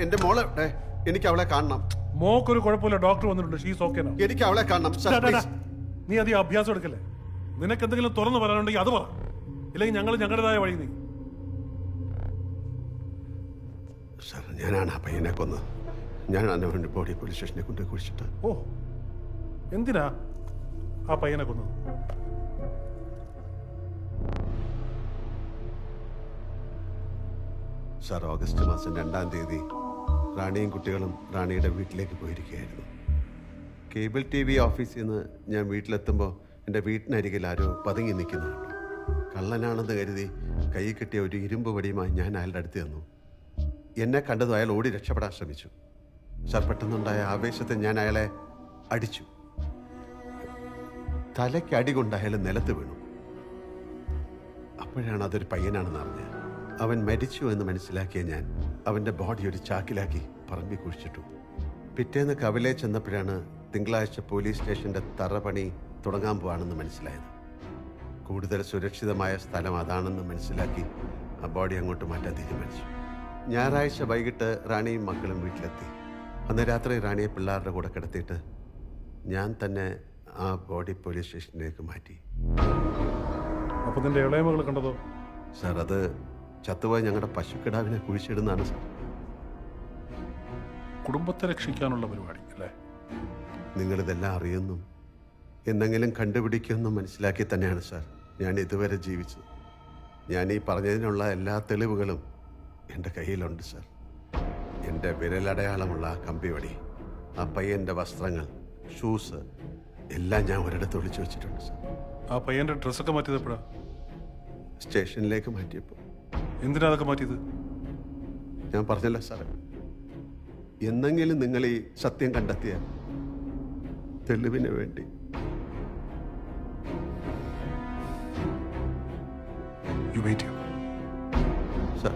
എന്റെ മോളെ എനിക്ക് അവളെ കാണണം. മോക്കൊരു കുഴപ്പമില്ല, ഡോക്ടർ വന്നിട്ടുണ്ട്. She's okay. എനിക്ക് അവളെ കാണണം. നീ അധികം അഭ്യാസം എടുക്കല്ലേ. നിനക്ക് എന്തെങ്കിലും തുറന്നു പറയാനുണ്ടെങ്കിൽ അത് പറ, ഇല്ലെങ്കിൽ ഞങ്ങൾ ഞങ്ങളുടേതായ വഴി നീ. സാർ, ഞാനാണ് ആ പയ്യനെ കൊന്നത്. ഞാനാണ് അവൻ്റെ ബോഡി പോലീസ് സ്റ്റേഷനെ കൊണ്ട് കുഴിച്ചിട്ട്. ഓ, എന്തിനാ ആ പയ്യനെ കൊന്നത്? സാർ, ഓഗസ്റ്റ് മാസം 2-ാം തീയതി റാണിയും കുട്ടികളും റാണിയുടെ വീട്ടിലേക്ക് പോയിരിക്കുകയായിരുന്നു. കേബിൾ TV ഓഫീസിൽ നിന്ന് ഞാൻ വീട്ടിലെത്തുമ്പോൾ എൻ്റെ വീട്ടിനരികിൽ ആരോ പതുങ്ങി നിൽക്കുന്നുണ്ട്. കള്ളനാണെന്ന് കരുതി കൈ കിട്ടിയ ഒരു ഇരുമ്പ് വടിയുമായി ഞാൻ അയാളുടെ അടുത്ത് തന്നു. എന്നെ കണ്ടതും അയാൾ ഓടി രക്ഷപ്പെടാൻ ശ്രമിച്ചു. സാർ, പെട്ടെന്നുണ്ടായ ആവേശത്തിൽ ഞാൻ അയാളെ അടിച്ചു. തലയ്ക്ക് അടി കൊണ്ട് അയാൾ നിലത്ത് വീണു. അപ്പോഴാണ് അതൊരു പയ്യനാണെന്ന് അറിഞ്ഞത്. അവൻ മരിച്ചു എന്ന് മനസ്സിലാക്കിയ ഞാൻ അവൻ്റെ ബോഡി ഒരു ചാക്കിലാക്കി പറമ്പി കുഴിച്ചിട്ടു. പിറ്റേന്ന് കവലെ ചെന്നപ്പോഴാണ് തിങ്കളാഴ്ച പോലീസ് സ്റ്റേഷൻ്റെ തറപണി തുടങ്ങാൻ പോവാണെന്ന് മനസ്സിലായത്. കൂടുതൽ സുരക്ഷിതമായ സ്ഥലം അതാണെന്ന് മനസ്സിലാക്കി ആ ബോഡി അങ്ങോട്ട് മാറ്റാൻ തീരുമാനിച്ചു. ഞായറാഴ്ച വൈകിട്ട് റാണിയും മക്കളും വീട്ടിലെത്തി. അന്ന് രാത്രി റാണിയെ പിള്ളേരുടെ കൂടെ കിടത്തിയിട്ട് ഞാൻ തന്നെ ആ ബോഡി പോലീസ് സ്റ്റേഷനിലേക്ക് മാറ്റി. അപ്പോൾ നിന്റെ ഇളയ മകൾ കണ്ടതോ? സാർ, അത് ചത്തുപോയി ഞങ്ങളുടെ പശുക്കിടാവിനെ കുഴിച്ചിടുന്നതാണ് സാർ. കുടുംബത്തെ രക്ഷിക്കാനുള്ള പരിപാടി അല്ലേ? നിങ്ങളിതെല്ലാം അറിയുന്നു, എന്തെങ്കിലും കണ്ടുപിടിക്കുമെന്നും മനസ്സിലാക്കി തന്നെയാണ് സാർ ഞാൻ ഇതുവരെ ജീവിച്ചത്. ഞാൻ ഈ പറഞ്ഞതിനുള്ള എല്ലാ തെളിവുകളും എൻ്റെ കയ്യിലുണ്ട് സാർ. എൻ്റെ വിരലടയാളമുള്ള ആ കമ്പിവടി, ആ പയ്യൻ്റെ വസ്ത്രങ്ങൾ, ഷൂസ് എല്ലാം ഞാൻ ഒരിടത്ത് ഒളിച്ചു വെച്ചിട്ടുണ്ട് സാർ. ആ പയ്യൻ്റെ ഡ്രസ്സൊക്കെ മാറ്റിയത് എപ്പോഴാ? സ്റ്റേഷനിലേക്ക് മാറ്റിയപ്പോൾ. എന്തിനാ അതൊക്കെ മാറ്റിയത്? ഞാൻ പറഞ്ഞല്ലോ സാറേ, എന്നെങ്കിലും നിങ്ങൾ ഈ സത്യം കണ്ടെത്തിയ തെളിവിന് വേണ്ടി. You wait here. സാർ,